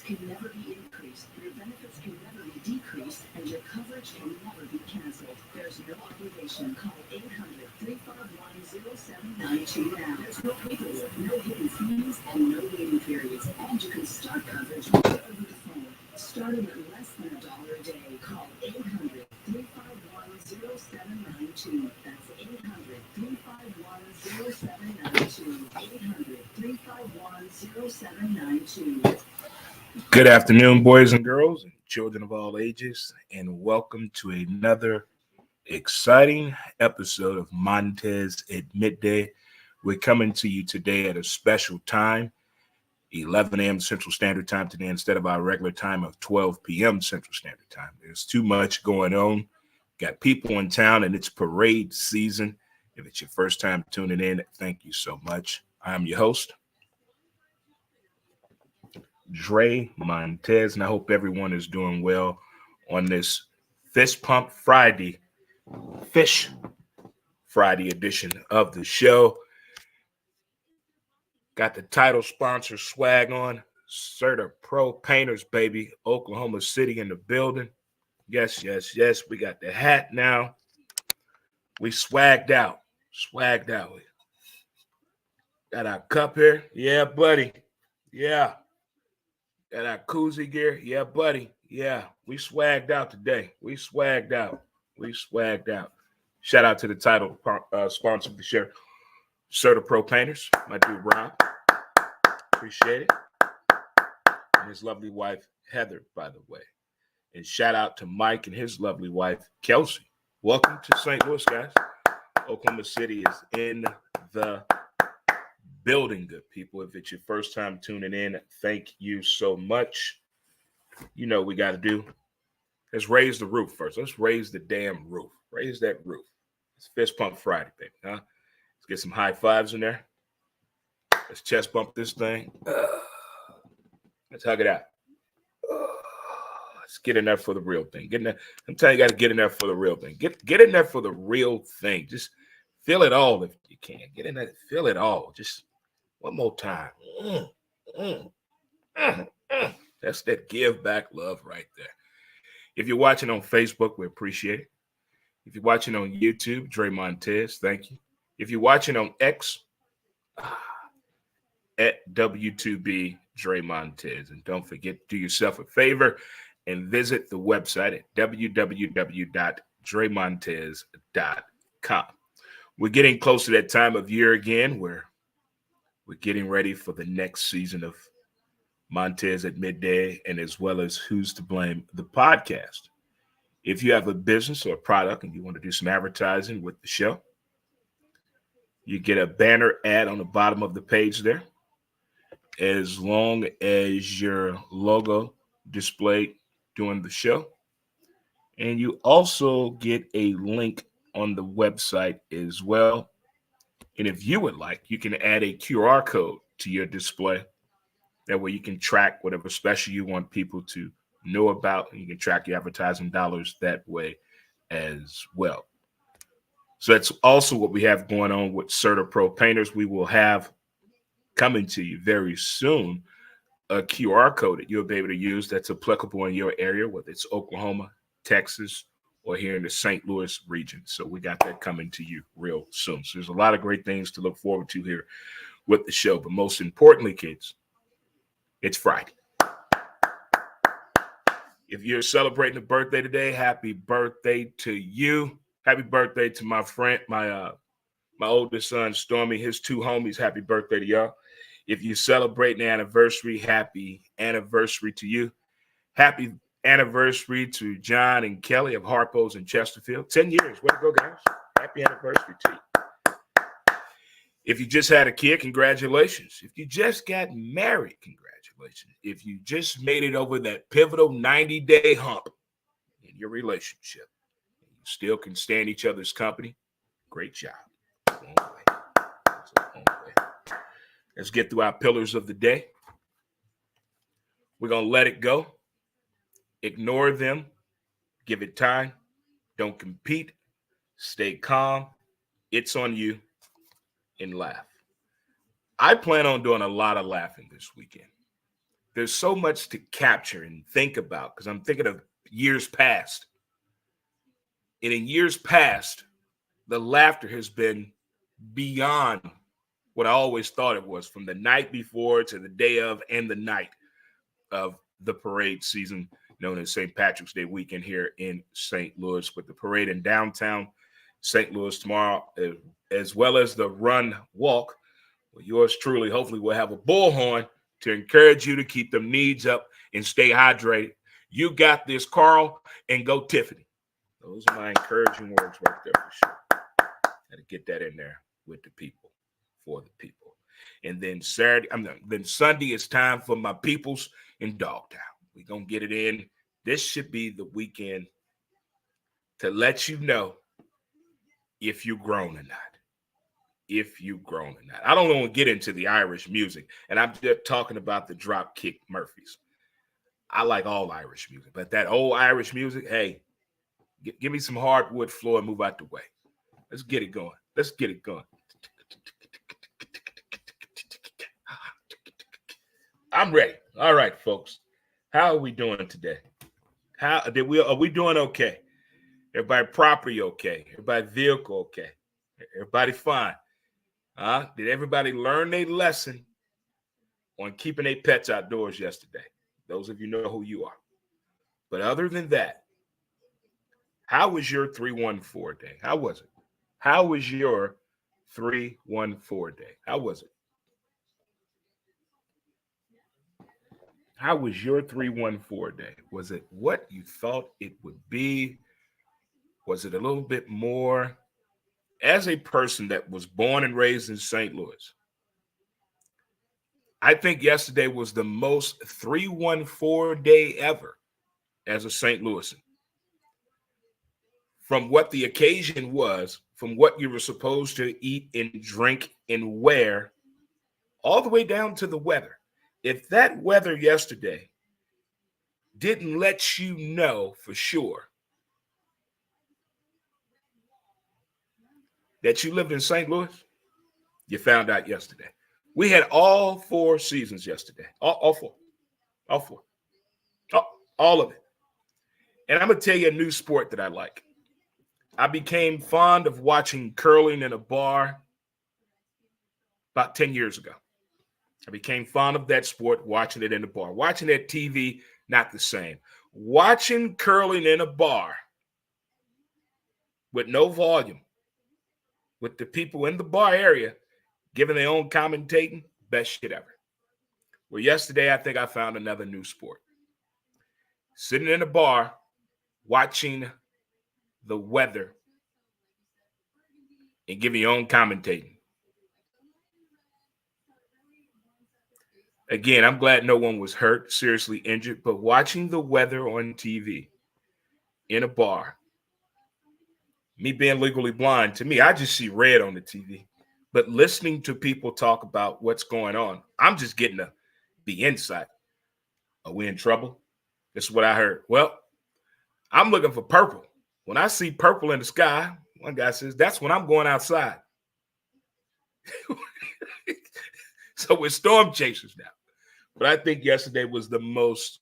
can never be increased, your benefits can never be decreased, and your coverage can never be canceled. There's no obligation. Call 800-351-0792 now. There's no paperwork, no hidden fees, and no waiting periods. And you can start coverage right over the phone. Starting at less than $1 a day. Call 800-351-0792. That's 800-351-0792. 800-351-0792. Good afternoon, boys and girls, and children of all ages, and welcome to another exciting episode of Montez at Midday. We're coming to you today at a special time, 11 a.m. Central Standard Time today instead of our regular time of 12 p.m. Central Standard Time. There's too much going on. Got people in town, and it's parade season. If it's your first time tuning in, thank you so much. I'm your host, Dre Montez, and I hope everyone is doing well on this Fish Friday edition of the show. Got the title sponsor swag on. Serta Pro Painters, baby. Oklahoma City in the building. Yes. We got the hat now. We swagged out. Got our cup here. Yeah, buddy. Yeah. Got our koozie gear. Yeah, buddy. Yeah. We swagged out today. We swagged out. Shout out to the title sponsor of the show, Serta Pro Painters. My dude, Rob. Appreciate it. And his lovely wife, Heather, by the way. And shout out to Mike and his lovely wife, Kelsey. Welcome to St. Louis, guys. Oklahoma City is in the building, good people. If it's your first time tuning in, thank you so much. You know what we got to do. Let's raise the roof first. Let's raise the damn roof. Raise that roof. It's Fist Pump Friday, baby. Huh? Let's get some high fives in there. Let's chest bump this thing. Let's hug it out. Let's get in there for the real thing. Get in there. I'm telling you, got to get in there for the real thing. Get in there for the real thing. Just feel it all if you can. Get in there. Feel it all. Just one more time. That's that give back love right there. If you're watching on Facebook, we appreciate it. If you're watching on YouTube, Dre Montez, thank you. If you're watching on X, at W2B Dre Montez. And don't forget, do yourself a favor and visit the website at www.dremontez.com. We're getting close to that time of year again where we're getting ready for the next season of Montez at Midday, and as well as Who's to Blame, the podcast. If you have a business or a product and you want to do some advertising with the show, you get a banner ad on the bottom of the page there, as long as your logo displayed during the show. And you also get a link on the website as well. And if you would like, you can add a QR code to your display. That way you can track whatever special you want people to know about. And you can track your advertising dollars that way as well. So that's also what we have going on with Serta Pro Painters. We will have coming to you very soon a QR code that you'll be able to use that's applicable in your area, whether it's Oklahoma, Texas, or here in the St. Louis region. So we got that coming to you real soon. So there's a lot of great things to look forward to here with the show. But most importantly, kids, it's Friday. If you're celebrating a birthday today, happy birthday to you. Happy birthday to my friend, my oldest son, Stormy, his two homies. Happy birthday to y'all. If you're celebrating an anniversary, happy anniversary to you. Happy anniversary to John and Kelly of Harpo's in Chesterfield. 10 years. Way to go, guys. Happy anniversary to you. If you just had a kid, congratulations. If you just got married, congratulations. If you just made it over that pivotal 90-day hump in your relationship, you still can stand each other's company, great job. Long way. That's a long way. Let's get through our pillars of the day. We're going to let it go. Ignore them. Give it time. Don't compete. Stay calm. It's on you. And laugh. I plan on doing a lot of laughing this weekend. there's so much to capture and think about because I'm thinking of years past. And in years past, the laughter has been beyond what I always thought it was, from the night before to the day of and the night of the parade season known as St. Patrick's Day weekend here in St. Louis, with the parade in downtown St. Louis tomorrow, as well as the run walk. Well, yours truly, hopefully, will have a bullhorn to encourage you to keep them needs up and stay hydrated. You got this, Carl, and go Tiffany. Those are my encouraging words right there for sure. Got to get that in there with the people, for the people. And then then Sunday, it's time for my peoples in Dogtown. We're going to get it in. This should be the weekend to let you know if you've grown or not. If you've grown or not. I don't want to get into the Irish music, and I'm just talking about the Dropkick Murphys. I like all Irish music, but that old Irish music, hey, give me some hardwood floor and move out the way. Let's get it going. Let's get it going. I'm ready. All right, folks. How are we doing today? Are we doing okay? Everybody property okay? Everybody vehicle okay? Everybody fine? Did everybody learn their lesson on keeping their pets outdoors yesterday? Those of you know who you are. But other than that, how was your 314 day? How was it? How was your 314 day? How was it? How was your 314 day? Was it what you thought it would be? Was it a little bit more? As a person that was born and raised in St. Louis, I think yesterday was the most 314 day ever as a St. Louisan. From what the occasion was, from what you were supposed to eat and drink and wear, all the way down to the weather. If that weather yesterday didn't let you know for sure that you lived in St. Louis, you found out yesterday. We had all 4 seasons yesterday. All four. All 4. All of it. And I'm going to tell you a new sport that I like. I became fond of watching curling in a bar about 10 years ago. I became fond of that sport, watching it in a bar. Watching it TV, not the same. Watching curling in a bar with no volume, with the people in the bar area giving their own commentating, best shit ever. Well, yesterday, I think I found another new sport. Sitting in a bar, watching the weather and giving your own commentating. Again, I'm glad no one was hurt, seriously injured, but watching the weather on TV in a bar, me being legally blind, to me, I just see red on the TV. But listening to people talk about what's going on, I'm just getting the insight. Are we in trouble? This is what I heard. Well, I'm looking for purple. When I see purple in the sky, one guy says, that's when I'm going outside. So we're storm chasers now. But I think yesterday was the most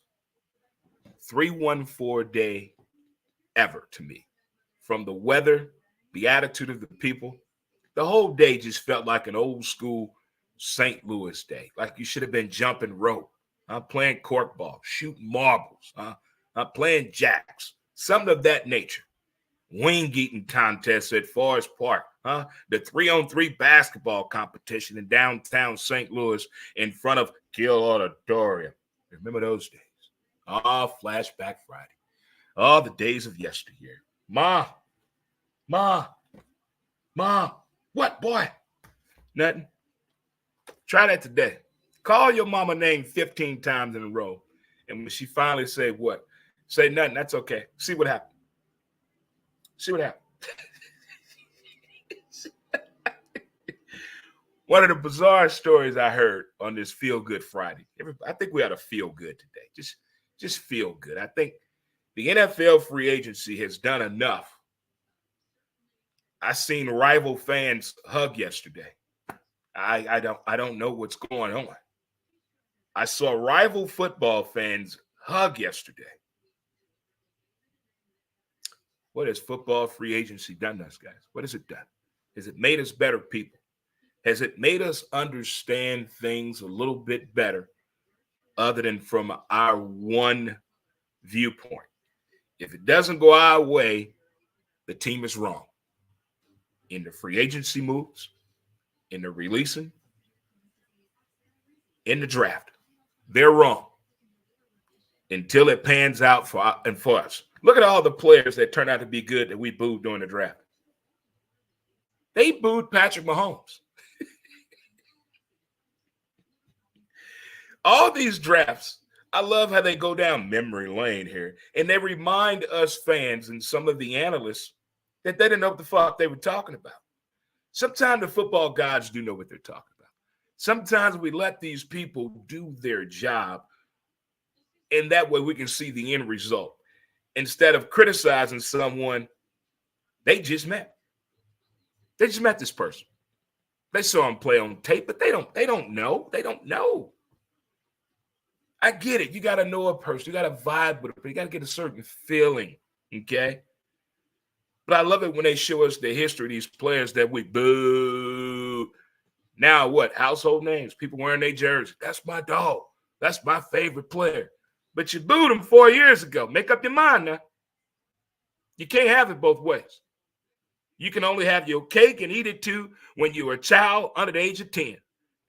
314 day ever to me. From the weather, the attitude of the people, the whole day just felt like an old school St. Louis day. Like you should have been jumping rope, playing corkball, shooting marbles, playing jacks, something of that nature. Wing eating contest at Forest Park, the 3-on-3 basketball competition in downtown St. Louis in front of Gill Auditorium. Remember those days? Flashback Friday. The days of yesteryear. Ma, what, boy? Nothing. Try that today. Call your mama name 15 times in a row. And when she finally say what? Say nothing. That's okay. See what happens. See what happens. One of the bizarre stories I heard on this Feel Good Friday. I think we ought to feel good today. Just feel good. I think the NFL free agency has done enough. I seen rival fans hug yesterday. I don't know what's going on. I saw rival football fans hug yesterday. What has football free agency done to us, guys? What has it done? Has it made us better people? Has it made us understand things a little bit better other than from our one viewpoint? If it doesn't go our way, the team is wrong. In the free agency moves, in the releasing, in the draft, they're wrong until it pans out for us. Look at all the players that turned out to be good that we booed during the draft. They booed Patrick Mahomes. All these drafts, I love how they go down memory lane here. And they remind us fans and some of the analysts that they didn't know what the fuck they were talking about. Sometimes the football gods do know what they're talking about. Sometimes we let these people do their job, and that way we can see the end result. Instead of criticizing someone they just met. They just met this person. They saw him play on tape, but they don't know. They don't know. I get it. You got to know a person. You got to vibe with it, but you got to get a certain feeling, okay? But I love it when they show us the history of these players that we boo. Now what? Household names. People wearing their jersey. That's my dog. That's my favorite player. But you booed him 4 years ago. Make up your mind now. You can't have it both ways. You can only have your cake and eat it too when you're a child under the age of 10.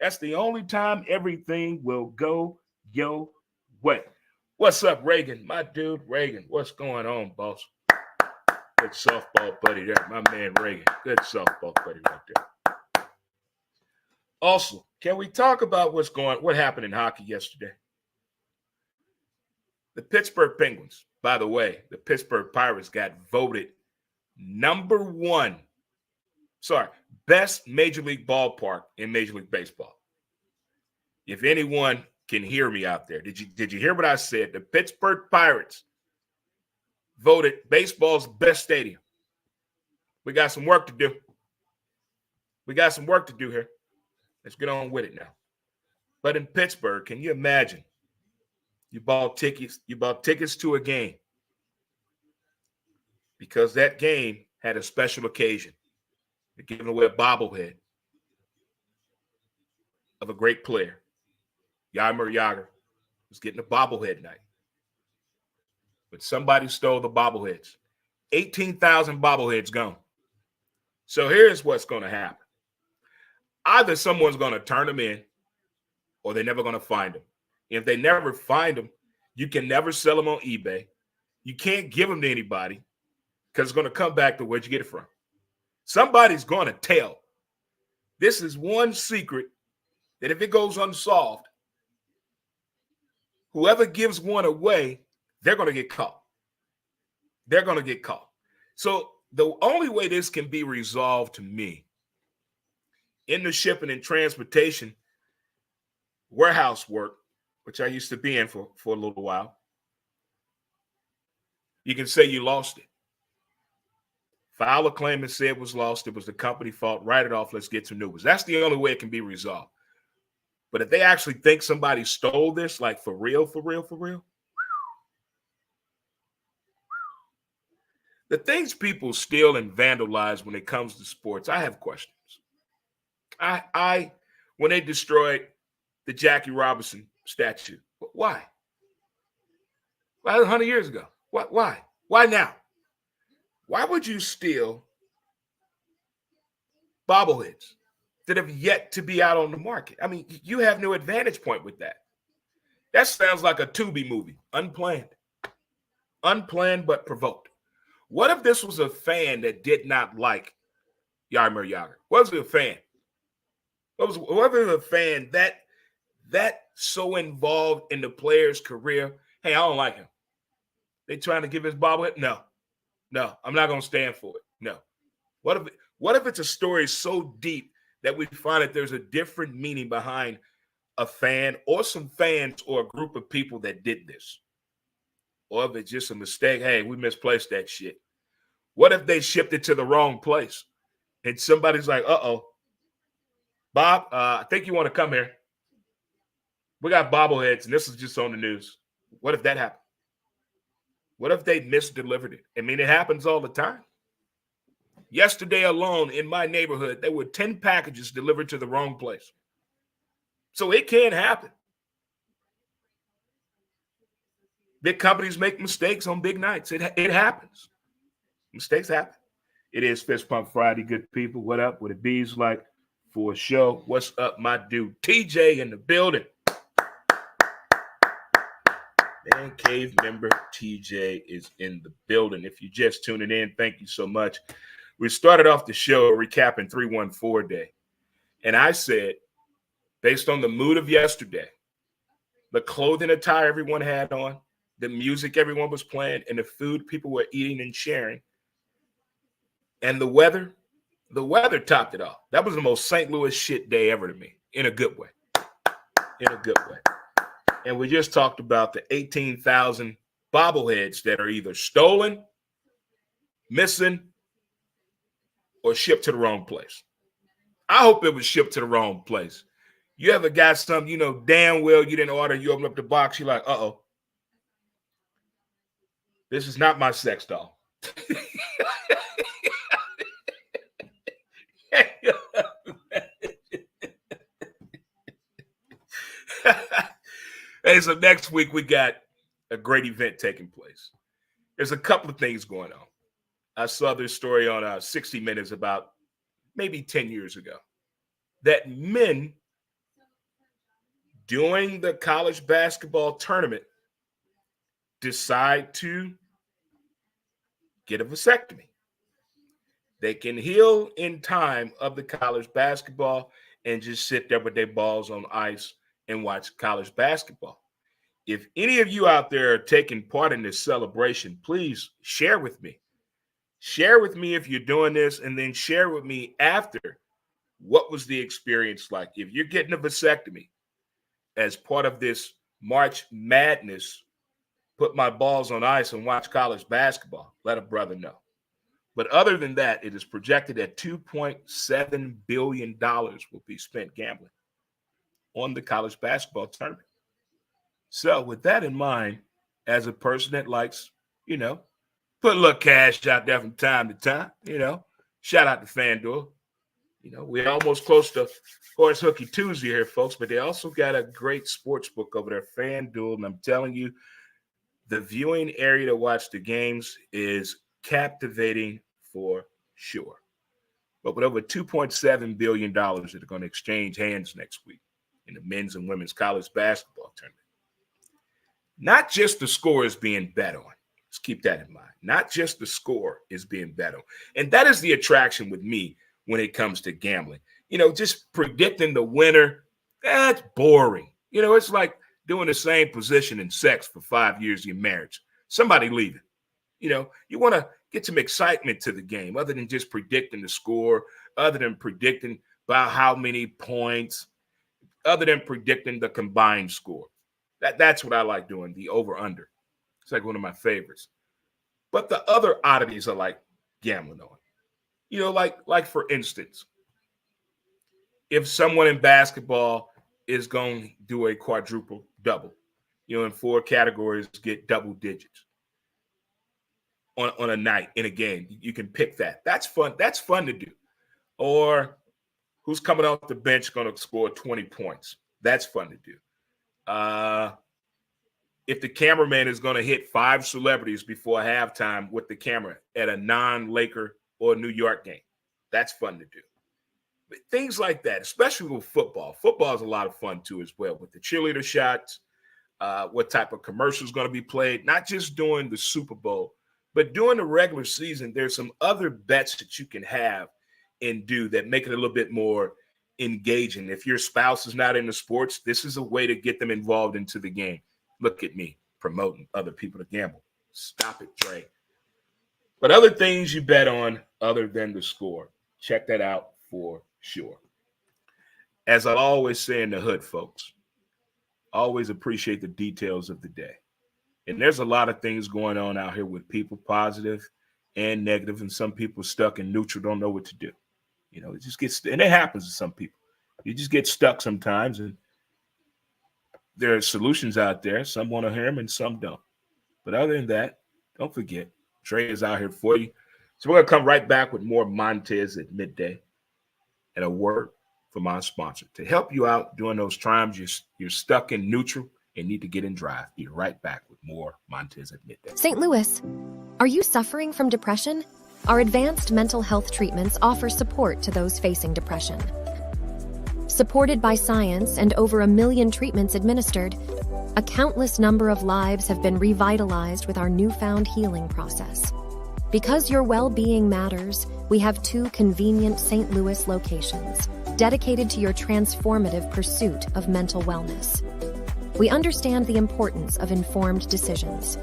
That's the only time everything will go your way. What's up, Reagan? My dude, Reagan. What's going on, boss? Good softball buddy there. My man, Reagan. Good softball buddy right there. Also, can we talk about what happened in hockey yesterday? The Pittsburgh Penguins, by the way, the Pittsburgh Pirates got voted best Major League ballpark in Major League Baseball. If anyone can hear me out there, did you hear what I said? The Pittsburgh Pirates voted baseball's best stadium. We got some work to do. We got some work to do here. Let's get on with it now. But in Pittsburgh, can you imagine? You bought tickets to a game because that game had a special occasion. They're giving away a bobblehead of a great player. Jaromir Jagr was getting a bobblehead night. But somebody stole the bobbleheads. 18,000 bobbleheads gone. So here's what's going to happen. Either someone's going to turn them in or they're never going to find them. If they never find them, you can never sell them on eBay. You can't give them to anybody because it's going to come back to where'd you get it from. Somebody's going to tell. This is one secret that if it goes unsolved, whoever gives one away, they're going to get caught. They're going to get caught. So the only way this can be resolved to me in the shipping and transportation warehouse work, which I used to be in for a little while, you can say you lost it. File a claim and say it was lost. It was the company fault. Write it off. Let's get some new ones. That's the only way it can be resolved. But if they actually think somebody stole this, like for real, the things people steal and vandalize when it comes to sports, I have questions. When they destroyed the Jackie Robinson statue, why? Well, 100 years ago. Why? Why now? Why would you steal bobbleheads that have yet to be out on the market? I mean, you have no advantage point with that. That sounds like a Tubi movie, unplanned but provoked. What if this was a fan that did not like Jaromir Jagr? Was it a fan? What if it was a fan that so involved in the player's career? Hey, I don't like him. They trying to give his bobblehead? No, I'm not going to stand for it. No. What if it's a story so deep that we find that there's a different meaning behind a fan or some fans or a group of people that did this? Or if it's just a mistake, hey, we misplaced that shit. What if they shipped it to the wrong place and somebody's like, uh-oh, Bob, I think you want to come here. We got bobbleheads, and this is just on the news. What if that happened? What if they misdelivered it? I mean, it happens all the time. Yesterday alone in my neighborhood, there were 10 packages delivered to the wrong place. So it can happen. Big companies make mistakes on big nights. It happens. Mistakes happen. It is Fist Pump Friday, good people. What up? What it bees like for a show? What's up, my dude TJ in the building? Man Cave member TJ is in the building. If you're just tuning in, thank you so much. We started off the show recapping 314 Day. And I said, based on the mood of yesterday, the clothing attire everyone had on, the music everyone was playing, and the food people were eating and sharing, and the weather topped it off. That was the most St. Louis shit day ever to me, in a good way. In a good way. And we just talked about the 18,000 bobbleheads that are either stolen, missing, or shipped to the wrong place. I hope it was shipped to the wrong place. You ever got something, you know damn well you didn't order, you open up the box, you're like, uh-oh, this is not my sex doll. Hey, so next week we got a great event taking place. There's a couple of things going on. I saw this story on 60 Minutes about maybe 10 years ago that men during the college basketball tournament decide to get a vasectomy. They can heal in time of the college basketball and just sit there with their balls on ice and watch college basketball. If any of you out there are taking part in this celebration, please share with me. Share with me if you're doing this, and then share with me after what was the experience like. If you're getting a vasectomy as part of this March Madness, put my balls on ice and watch college basketball, let a brother know. But other than that, it is projected that $2.7 billion will be spent gambling on the college basketball tournament. So with that in mind, as a person that likes, put a little cash out there from time to time, shout out to FanDuel. We're almost close to Horse Hooky Tuesday here, folks, but they also got a great sports book over there, FanDuel. And I'm telling you, the viewing area to watch the games is captivating for sure. But with over $2.7 billion that are going to exchange hands next week in the men's and women's college basketball tournament, not just the score is being bet on. Let's keep that in mind. Not just the score is being bet on. And that is the attraction with me when it comes to gambling. Just predicting the winner, that's boring. It's like doing the same position in sex for 5 years of your marriage. Somebody leaving. You want to get some excitement to the game other than just predicting the score, other than predicting by how many points, other than predicting the combined score. That's what I like doing, the over-under. It's like one of my favorites. But the other oddities I like gambling on. Like for instance, if someone in basketball is going to do a quadruple double, in 4 categories, get double digits on a night in a game. You can pick that. That's fun. That's fun to do. Or who's coming off the bench going to score 20 points. That's fun to do. If the cameraman is going to hit 5 celebrities before halftime with the camera at a non-Laker or New York game, that's fun to do. But things like that, especially with football. Football is a lot of fun too as well, with the cheerleader shots, what type of commercial is going to be played, not just during the Super Bowl, but during the regular season. There's some other bets that you can have and do that make it a little bit more engaging. If your spouse is not into sports, this is a way to get them involved into the game. Look at me promoting other people to gamble. Stop it, Trey. But other things you bet on other than the score, check that out for sure. As I always say in the hood, folks, always appreciate the details of the day. And there's a lot of things going on out here with people, positive and negative, and some people stuck in neutral, don't know what to do. It just gets, and it happens to some people. You just get stuck sometimes, and there are solutions out there. Some want to hear them and some don't. But other than that, don't forget, Trey is out here for you. So we're going to come right back with more Montez at midday and a word from our sponsor to help you out during those times you're stuck in neutral and need to get in drive. Be right back with more Montez at midday. St. Louis, are you suffering from depression? Our advanced mental health treatments offer support to those facing depression. Supported by science and over 1 million treatments administered, a countless number of lives have been revitalized with our newfound healing process. Because your well-being matters, we have 2 convenient St. Louis locations dedicated to your transformative pursuit of mental wellness. We understand the importance of informed decisions.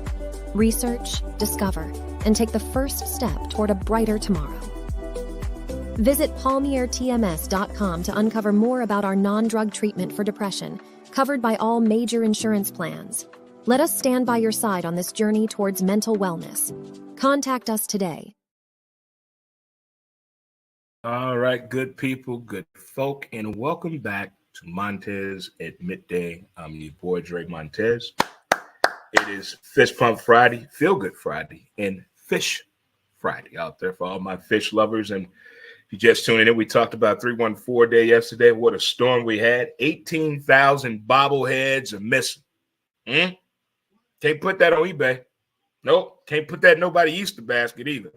Research, discover, and take the first step toward a brighter tomorrow. Visit palmiertms.com to uncover more about our non-drug treatment for depression, covered by all major insurance plans. Let us stand by your side on this journey towards mental wellness. Contact us today. All right, good people, good folk, and welcome back to Montez at midday. I'm your boy, Dre Montez. It is Fish Pump Friday, Feel Good Friday, and Fish Friday out there for all my fish lovers. And if you just tuning in, we talked about 314 Day yesterday. What a storm we had. 18,000 bobbleheads are missing. Can't put that on eBay. Nope. Can't put that in nobody Easter basket either.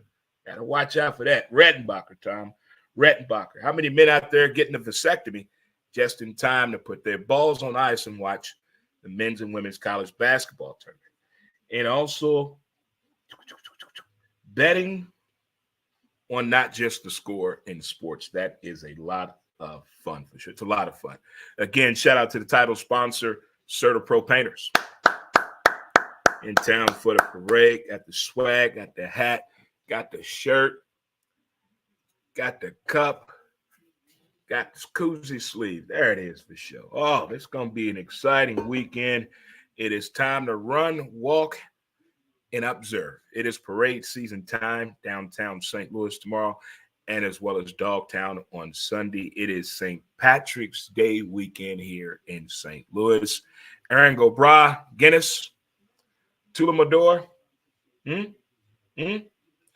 Got to watch out for that. Rettenbacher, Tom. Rettenbacher. How many men out there getting a vasectomy just in time to put their balls on ice and watch the men's and women's college basketball tournament? And also betting on not just the score in sports. That is a lot of fun for sure. It's a lot of fun. Again, shout out to the title sponsor, CertaPro Painters. In town for the parade. Got the swag, got the hat, got the shirt, got the cup, got the koozie sleeve. There it is for sure. Oh, it's going to be an exciting weekend. It is time to run, walk, and observe. It is parade season time downtown St. Louis tomorrow, and as well as Dogtown on Sunday. It is St. Patrick's Day weekend here in St. Louis. Aaron Gobra, Guinness, Tulamador,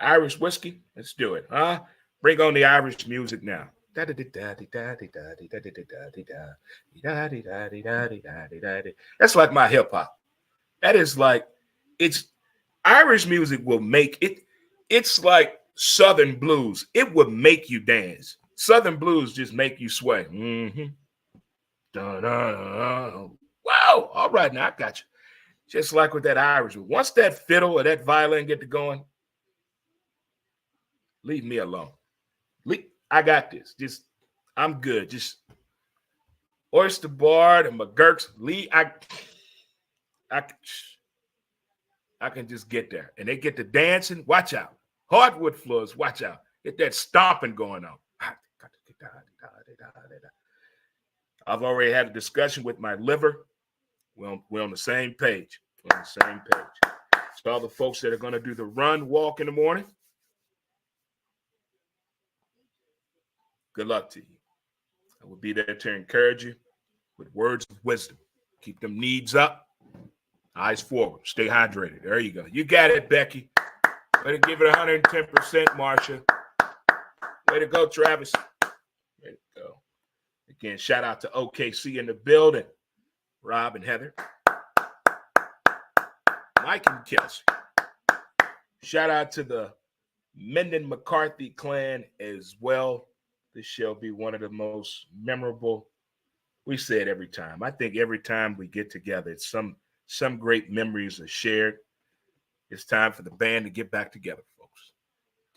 Irish whiskey. Let's do it, huh? Bring on the Irish music now. That's like my hip hop. That is like, it's Irish music will make it. It's like Southern blues. It would make you dance. Southern blues just make you sway. Wow. All right, now I got you. Just like with that Irish. Once that fiddle or that violin get to going, leave me alone. I got this. I'm good. Just Oyster Bar and McGurk's. I can just get there. And they get to dancing. Watch out. Hardwood floors. Watch out. Get that stomping going on. I've already had a discussion with my liver. We're on the same page. We're on the same page. So all the folks that are going to do the run, walk in the morning, good luck to you. I will be there to encourage you with words of wisdom. Keep them needs up, eyes forward, stay hydrated. There you go. You got it, Becky. Way to give it 110%, Marsha. Way to go, Travis. Way to go. Again, shout out to OKC in the building. Rob and Heather. Mike and Kelsey. Shout out to the Menden McCarthy clan as well. This shall be one of the most memorable. We say it every time. I think every time we get together, it's some great memories are shared. It's time for the band to get back together, folks.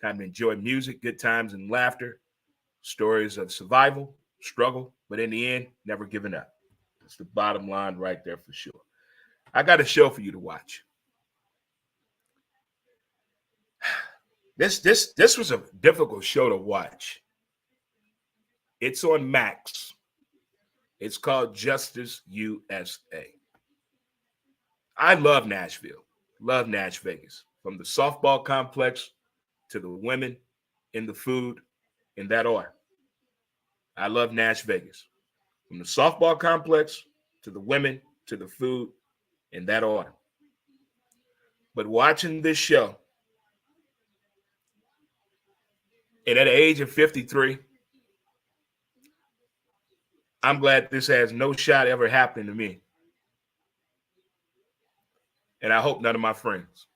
Time to enjoy music, good times and laughter, stories of survival, struggle, but in the end, never giving up. That's the bottom line right there for sure. I got a show for you to watch. This was a difficult show to watch. It's on Max. It's called Justice USA. I love Nashville. Love Nash Vegas. From the softball complex to the women in the food in that order. I love Nash Vegas. From the softball complex to the women to the food in that order. But watching this show, and at the age of 53, I'm glad this has no shot ever happening to me. And I hope none of my friends.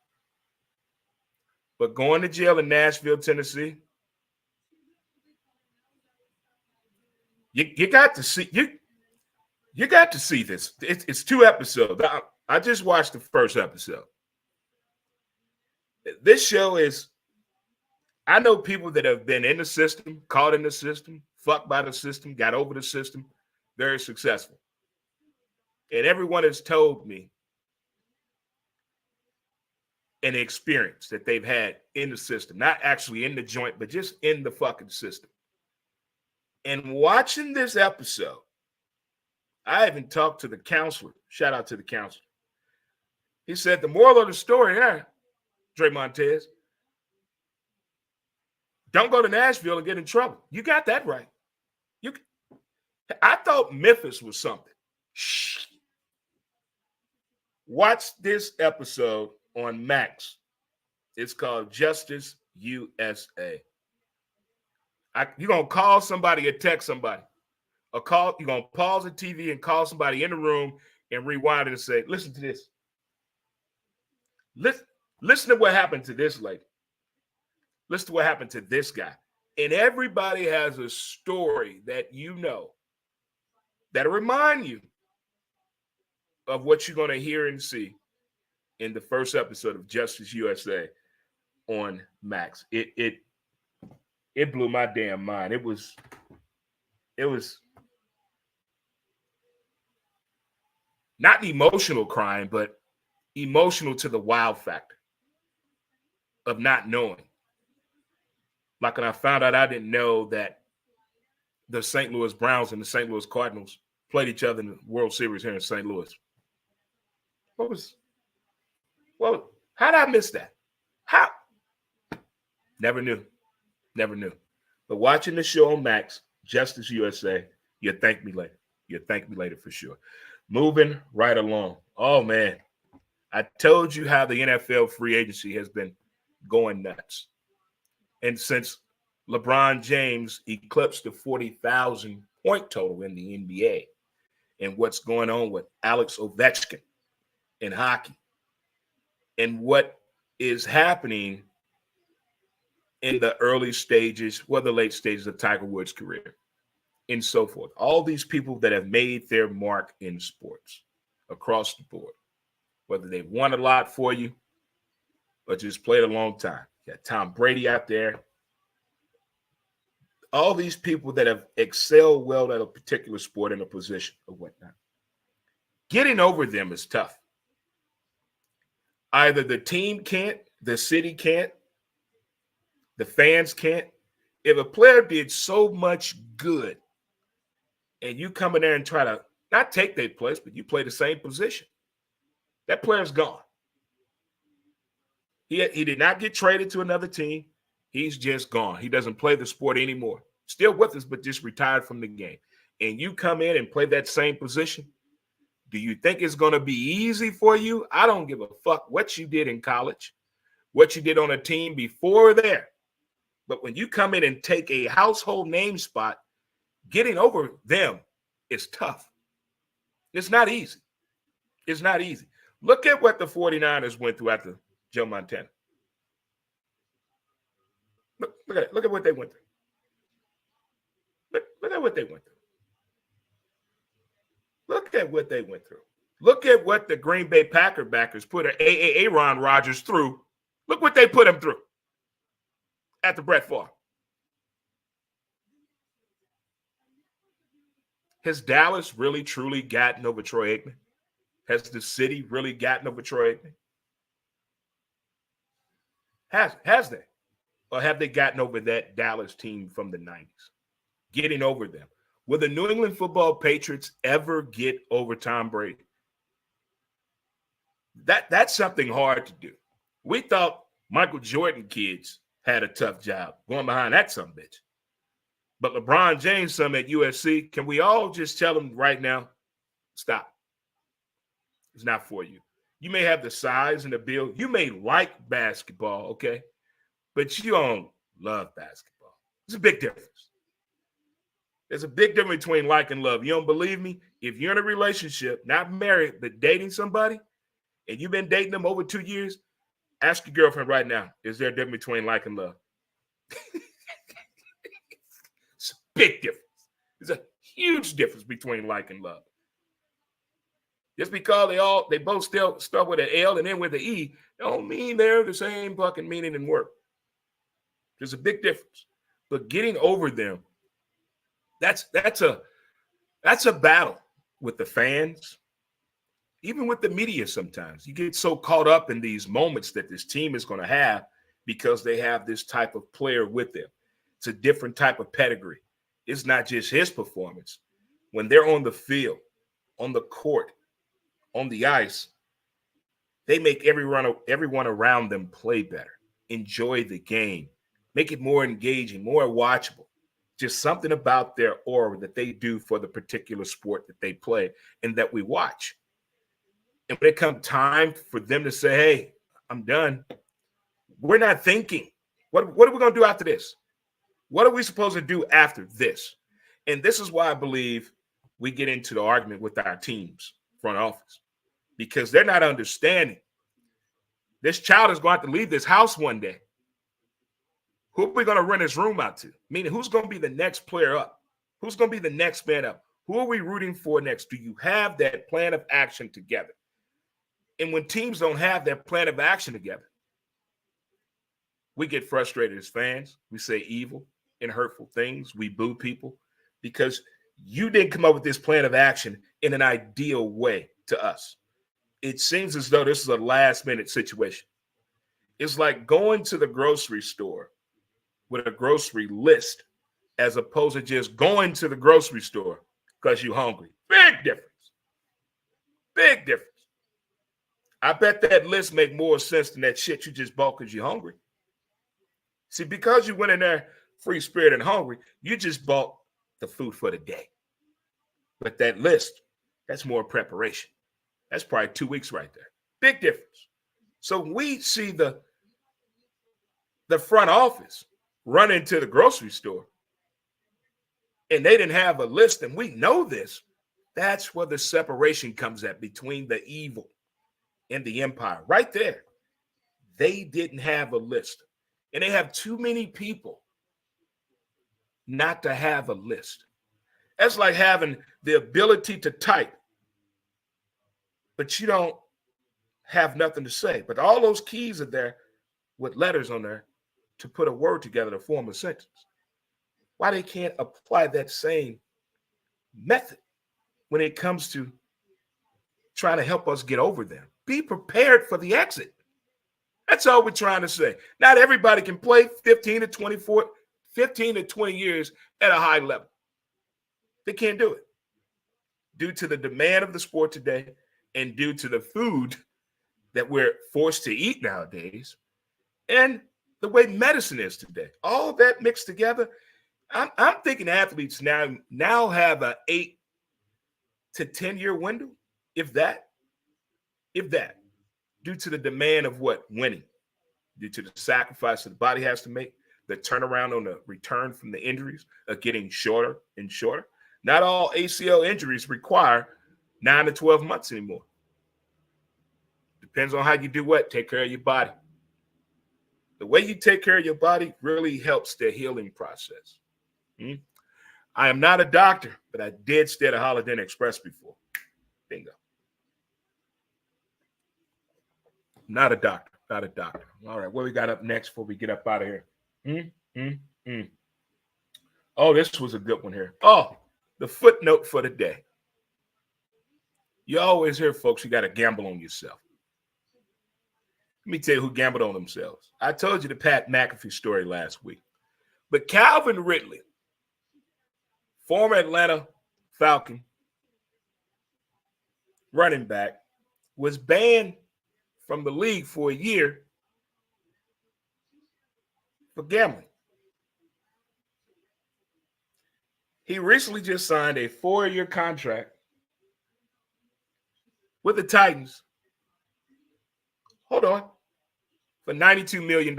But going to jail in Nashville, Tennessee, you got to see you got to see this. It's 2 episodes. I just watched the first episode. This show is, I know people that have been in the system, caught in the system, fucked by the system, got over the system, very successful. And everyone has told me an experience that they've had in the system, not actually in the joint, but just in the fucking system. And watching this episode, I even talked to the counselor. Shout out to the counselor. He said the moral of the story here, Dre Montez, don't go to Nashville and get in trouble. You got that right. I thought Memphis was something. Shh. Watch this episode on Max. It's called Justice USA. You're going to call somebody or text somebody. You're going to pause the TV and call somebody in the room and rewind it and say, listen to this. Listen to what happened to this lady. Listen to what happened to this guy. And everybody has a story that you know that'll remind you of what you're going to hear and see in the first episode of Justice USA on Max. It blew my damn mind. It was not emotional crying, but emotional to the wow factor of not knowing. Like when I found out, I didn't know that the St. Louis Browns and the St. Louis Cardinals played each other in the World Series here in St. Louis. How did I miss that? How? Never knew. But watching the show on Max, Justice USA, you'll thank me later. You'll thank me later for sure. Moving right along. Oh, man. I told you how the NFL free agency has been going nuts. And since LeBron James eclipsed the 40,000 point total in the NBA, and what's going on with Alex Ovechkin in hockey, and what is happening in the early stages, the late stages of Tiger Woods' career, and so forth. All these people that have made their mark in sports across the board, whether they've won a lot for you or just played a long time. You got Tom Brady out there. All these people that have excelled well at a particular sport in a position or whatnot. Getting over them is tough. Either the team can't, the city can't, the fans can't. If a player did so much good and you come in there and try to not take their place, but you play the same position, that player's gone. He did not get traded to another team. He's just gone. He doesn't play the sport anymore. Still with us, but just retired from the game. And you come in and play that same position. Do you think it's going to be easy for you? I don't give a fuck what you did in college, what you did on a team before there. But when you come in and take a household name spot, getting over them is tough. It's not easy. It's not easy. Look at what the 49ers went through after Joe Montana. Look at it. Look at what they went through. Look at what they went through. Look at what they went through. Look at what the Green Bay Packer backers put Aaron Rodgers through. Look what they put him through after Brett Favre. Has Dallas really, truly gotten over Troy Aikman? Has the city really gotten over Troy Aikman? Has they? Or have they gotten over that Dallas team from the 90s? Getting over them. Will the New England Football Patriots ever get over Tom Brady? That's something hard to do. We thought Michael Jordan kids had a tough job going behind that son of a bitch. But LeBron James, some at USC, can we all just tell them right now, stop. It's not for you. You may have the size and the build. You may like basketball, okay? But you don't love basketball. There's a big difference. There's a big difference between like and love. You don't believe me? If you're in a relationship, not married, but dating somebody, and you've been dating them over 2 years, ask your girlfriend right now, is there a difference between like and love? It's a big difference. There's a huge difference between like and love. Just because they both still start with an L and then with an E, don't mean they're the same fucking meaning and work. There's a big difference. But getting over them, that's a battle with the fans, even with the media sometimes. You get so caught up in these moments that this team is going to have because they have this type of player with them. It's a different type of pedigree. It's not just his performance. When they're on the field, on the court, on the ice, they make everyone around them play better, enjoy the game, make it more engaging, more watchable. Just something about their aura that they do for the particular sport that they play and that we watch. And when it comes time for them to say, hey, I'm done, we're not thinking, what are we going to do after this? What are we supposed to do after this? And this is why I believe we get into the argument with our teams, front office, because they're not understanding. This child is going to have to leave this house one day. Who are we going to rent his room out to? Meaning, who's going to be the next player up? Who's going to be the next man up? Who are we rooting for next? Do you have that plan of action together? And when teams don't have that plan of action together, we get frustrated as fans. We say evil and hurtful things. We boo people because you didn't come up with this plan of action in an ideal way to us. It seems as though this is a last-minute situation. It's like going to the grocery store with a grocery list as opposed to just going to the grocery store because you're hungry. Big difference. Big difference. I bet that list make more sense than that shit you just bought because you're hungry. See, because you went in there free spirit and hungry, you just bought the food for the day. But that list, that's more preparation. That's probably 2 weeks right there. Big difference. So we see the front office run into the grocery store and they didn't have a list, and we know this. That's where the separation comes at between the evil and the empire. Right there. They didn't have a list. And they have too many people not to have a list. That's like having the ability to type, but you don't have nothing to say. But all those keys are there with letters on there to put a word together to form a sentence. Why they can't apply that same method when it comes to trying to help us get over them? Be prepared for the exit. That's all we're trying to say. Not everybody can play 15 to 20 years at a high level. They can't do it due to the demand of the sport today and due to the food that we're forced to eat nowadays and the way medicine is today. All that mixed together, I'm thinking athletes now have an 8 to 10 year window, if that, due to the demand of what? Winning, due to the sacrifice that the body has to make, the turnaround on the return from the injuries are getting shorter and shorter. Not all ACL injuries require 9 to 12 months anymore. Depends on how you do what, take care of your body. The way you take care of your body really helps the healing process. I am not a doctor, but I did stay at a Holiday Inn Express before. Bingo. Not a doctor. All right, what we got up next before we get up out of here? Oh, this was a good one here. Oh, the footnote for the day. You always hear, folks, you got to gamble on yourself. Let me tell you who gambled on themselves. I told you the Pat McAfee story last week. But Calvin Ridley, former Atlanta Falcon running back, was banned from the league for a year for gambling. He recently just signed a 4-year contract with the Titans. Hold on. For $92 million.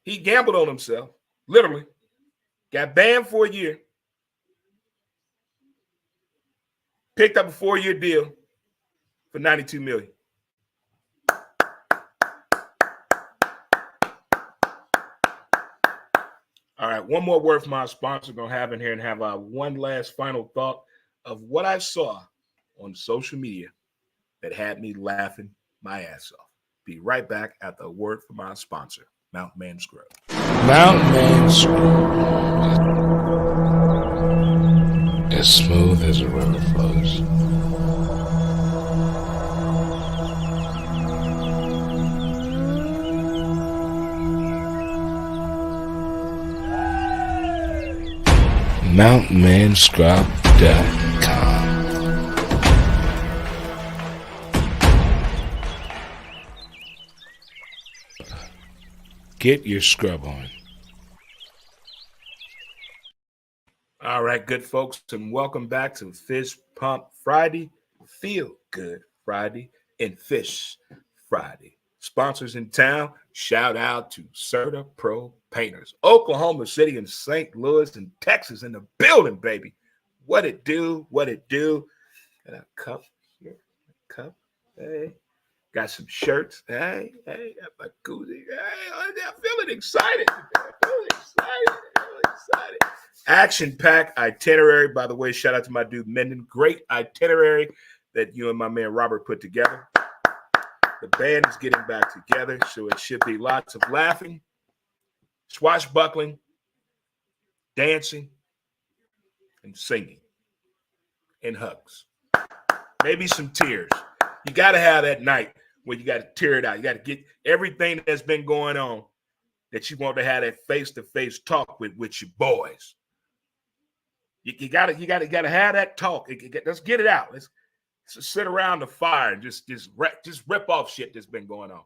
He gambled on himself, literally. Got banned for a year. Picked up a 4-year deal for $92 million. All right, one more word from our sponsor. Going to have in here and have one last final thought of what I saw on social media that had me laughing my ass off. Be right back after a word from our sponsor, Mountain Man Scrub. Mountain Man Scrub. As smooth as a river flows. MountainManScrub.com. Get your scrub on. All right, good folks, and welcome back to Fish Pump Friday, Feel Good Friday, and Fish Friday. Sponsors in town, shout out to Serta Pro Painters, Oklahoma City and St. Louis and Texas in the building, baby. What it do, what it do. Got a cup here, a cup, hey. Got some shirts, hey, got my koozie, hey, I'm feeling excited. Action-packed itinerary, by the way, shout out to my dude Menden. Great itinerary that you and my man Robert put together. The band is getting back together, so it should be lots of laughing, swashbuckling, dancing, and singing, and hugs. Maybe some tears. You got to have that night where you got to tear it out. You got to get everything that's been going on that you want to have that face-to-face talk with your boys. You got to have that talk. Let's get it out. Let's sit around the fire and just rip off shit that's been going on.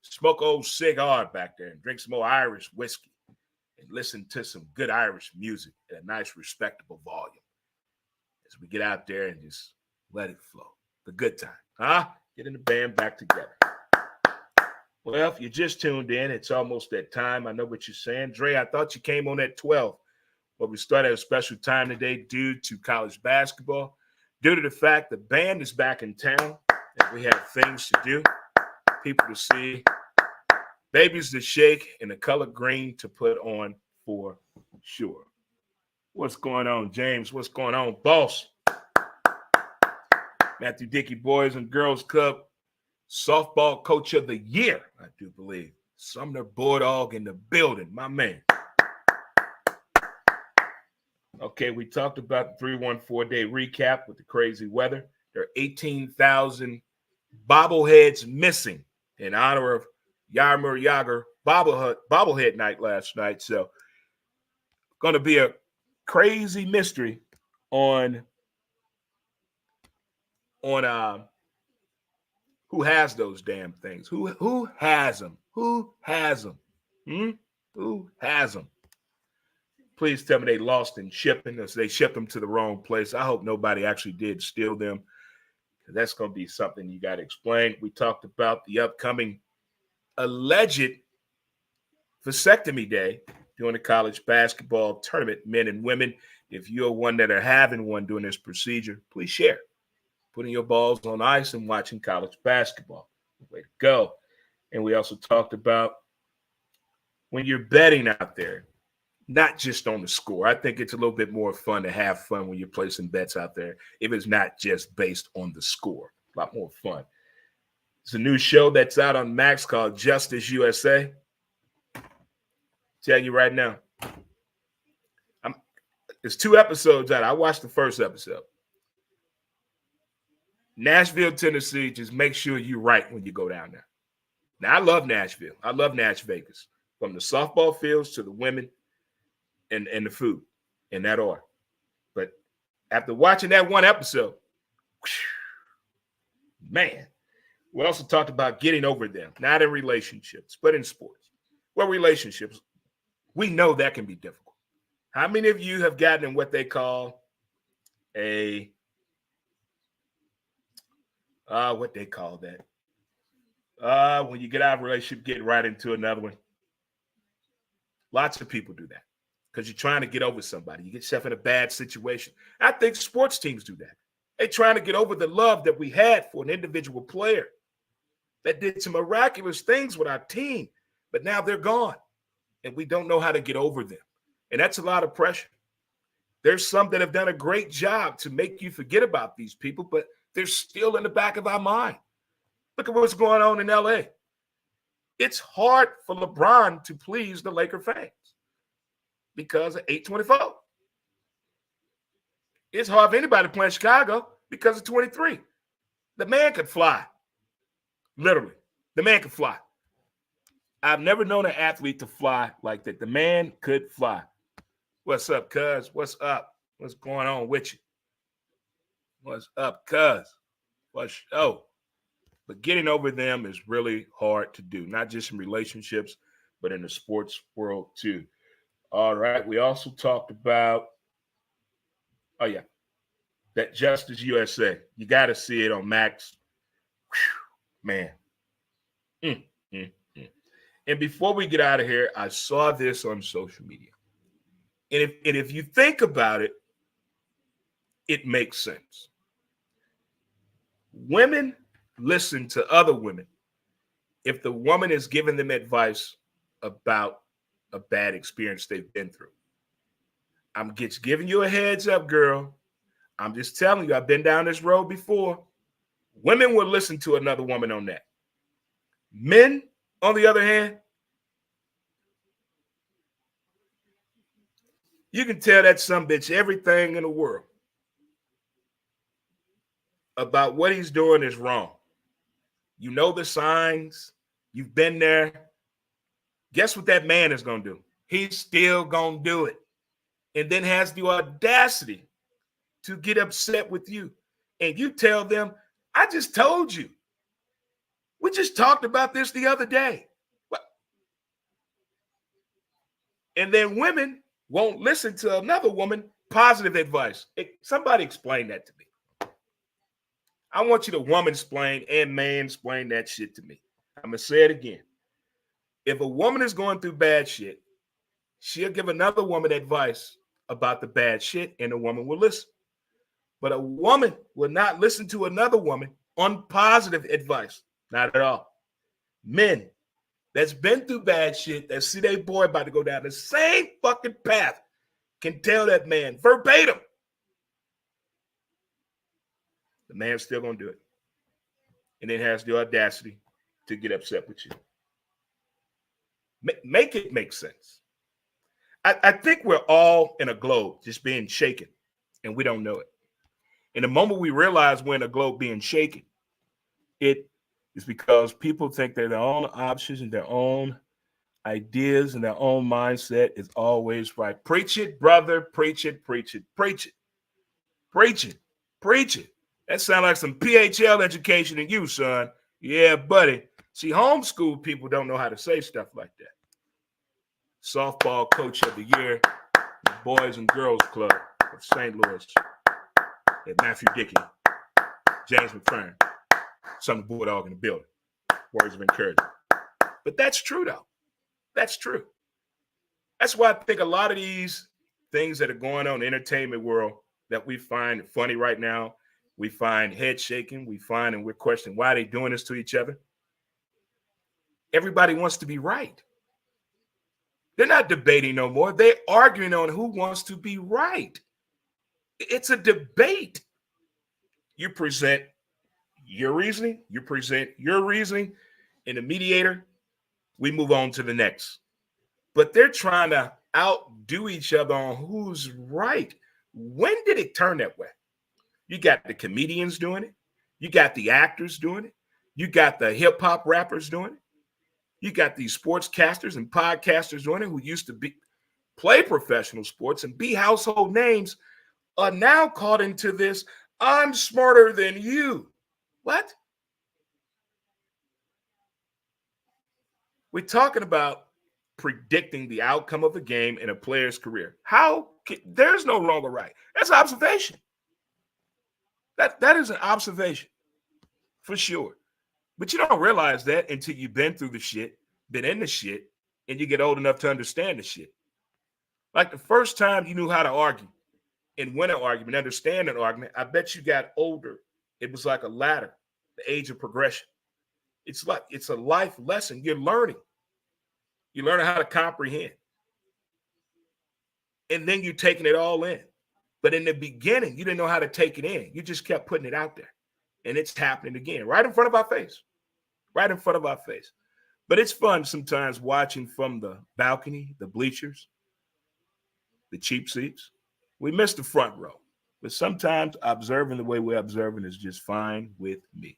Smoke old cigar back there and drink some more Irish whiskey and listen to some good Irish music at a nice, respectable volume as we get out there and just let it flow. The good time, huh? Getting the band back together. Well, if you just tuned in, it's almost that time. I know what you're saying. Dre, I thought you came on at 12. But we started at a special time today due to college basketball, due to the fact the band is back in town and we have things to do, people to see, babies to shake, and the color green to put on for sure. What's going on, James? What's going on, boss? Matthew Dickey Boys and Girls Club softball coach of the year, I do believe. Sumner Bulldog in the building, my man. Okay, we talked about the 314-day recap with the crazy weather. There are 18,000 bobbleheads missing in honor of Yarmur Yager bobblehead night last night. So, going to be a crazy mystery on who has those damn things. Who has them? Who has them? Who has them? Please tell me they lost in shipping, or they shipped them to the wrong place. I hope nobody actually did steal them. That's going to be something you got to explain. We talked about the upcoming alleged vasectomy day during the college basketball tournament, men and women. If you're one that are having one during this procedure, please share. Putting your balls on ice and watching college basketball. Way to go. And we also talked about when you're betting out there, not just on the score. I think it's a little bit more fun to have fun when you're placing bets out there if it's not just based on the score. A lot more fun. It's a new show that's out on Max called Justice USA. Tell you right now, there's 2 episodes out. I watched the first episode. Nashville, Tennessee, just make sure you're right when you go down there. Now, I love Nashville. I love Nash Vegas. From the softball fields to the women and the food in that order. But after watching that one episode, man, we also talked about getting over them, not in relationships, but in sports. Well, relationships, we know that can be difficult. How many of you have gotten in what they call a what they call that? When you get out of a relationship, get right into another one. Lots of people do that because you're trying to get over somebody. You get yourself in a bad situation. I think sports teams do that. They're trying to get over the love that we had for an individual player that did some miraculous things with our team, but now they're gone, and we don't know how to get over them. And that's a lot of pressure. There's some that have done a great job to make you forget about these people, but they're still in the back of our mind. Look at what's going on in LA. It's hard for LeBron to please the Laker fans because of 824. It's hard for anybody playing Chicago because of 23. The man could fly. Literally. The man could fly. I've never known an athlete to fly like that. The man could fly. What's up, cuz? What's up? What's going on with you? What's up, cuz? What's But getting over them is really hard to do, not just in relationships, but in the sports world too. All right. We also talked about, that Justice USA. You got to see it on Max. Whew, man. And before we get out of here, I saw this on social media. And if you think about it, it makes sense. Women listen to other women if the woman is giving them advice about a bad experience they've been through. I'm just giving you a heads up, girl. I'm just telling you, I've been down this road before. Women will listen to another woman on that. Men, on the other hand, you can tell that some bitch everything in the world about what he's doing is wrong. You know the signs. You've been there. Guess what that man is going to do? He's still going to do it. And then has the audacity to get upset with you. And you tell them, I just told you. We just talked about this the other day. What? And then women won't listen to another woman positive advice. Somebody explain that to me. I want you to woman-splain and man-splain that shit to me. I'm going to say it again. If a woman is going through bad shit, she'll give another woman advice about the bad shit, and the woman will listen. But a woman will not listen to another woman on positive advice. Not at all. Men that's been through bad shit, that see their boy about to go down the same fucking path, can tell that man verbatim. The man's still going to do it. And then has the audacity to get upset with you. Make it make sense. I think we're all in a globe just being shaken, and we don't know it. And the moment we realize we're in a globe being shaken, it is because people think that their own options and their own ideas and their own mindset is always right. Preach it, brother. Preach it, preach it, preach it. Preach it, preach it. That sounds like some PHL education in you, son. Yeah, buddy. See, homeschool people don't know how to say stuff like that. Softball coach of the year, the Boys and Girls Club of St. Louis. At Matthew Dickey, James McFerrin, some Bulldog in the building. Words of encouragement. But that's true, though. That's true. That's why I think a lot of these things that are going on in the entertainment world that we find funny right now, we find head shaking, and we're questioning why are they doing this to each other. Everybody wants to be right. They're not debating no more. They're arguing on who wants to be right. It's a debate. You present your reasoning, and the mediator, we move on to the next. But they're trying to outdo each other on who's right. When did it turn that way? You got the comedians doing it. You got the actors doing it. You got the hip hop rappers doing it. You got these sportscasters and podcasters doing it who used to play professional sports and be household names are now caught into this, I'm smarter than you. What? We're talking about predicting the outcome of a game in a player's career. There's no wrong or right. That's observation. That is an observation for sure. But you don't realize that until you've been through the shit, been in the shit, and you get old enough to understand the shit. Like the first time you knew how to argue and win an argument, understand an argument, I bet you got older. It was like a ladder, the age of progression. It's a life lesson. You're learning. You're learning how to comprehend. And then you're taking it all in. But in the beginning, you didn't know how to take it in. You just kept putting it out there. And it's happening again, right in front of our face. Right in front of our face. But it's fun sometimes watching from the balcony, the bleachers, the cheap seats. We miss the front row. But sometimes observing the way we're observing is just fine with me.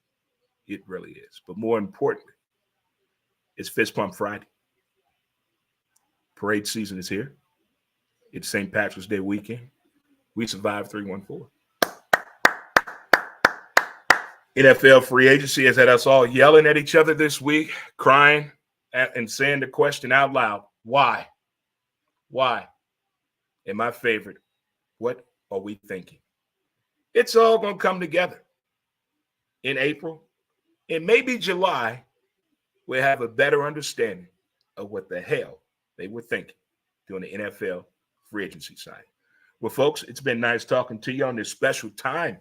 It really is. But more importantly, it's Fist Pump Friday. Parade season is here. It's St. Patrick's Day weekend. We survived 314. NFL free agency has had us all yelling at each other this week, crying and saying the question out loud, why? Why? And my favorite, what are we thinking? It's all going to come together in April and maybe July. We'll have a better understanding of what the hell they were thinking during the NFL free agency signing. Well, folks, it's been nice talking to you on this special time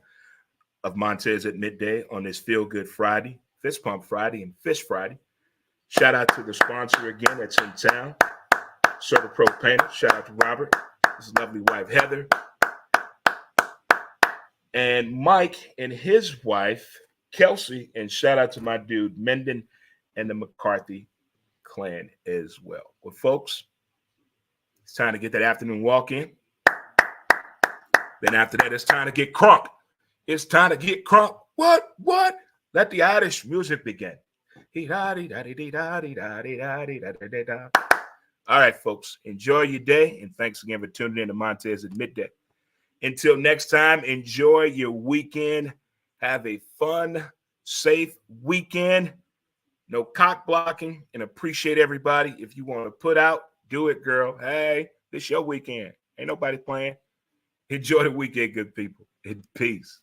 of Montez at Midday on this Feel Good Friday, Fist Pump Friday, and Fish Friday. Shout out to the sponsor again that's in town, Serta Pro Painter. Shout out to Robert, his lovely wife, Heather, and Mike and his wife, Kelsey, and shout out to my dude, Menden, and the McCarthy clan as well. Well, folks, it's time to get that afternoon walk in. Then after that, it's time to get crunk. It's time to get crunk. What? Let the Irish music begin. All right, folks, enjoy your day, and thanks again for tuning in to Montez at Midday. Until next time, enjoy your weekend. Have a fun, safe weekend. No cock blocking, and appreciate everybody. If you want to put out, do it, girl. Hey, this your weekend. Ain't nobody playing. Enjoy the weekend, good people. And peace.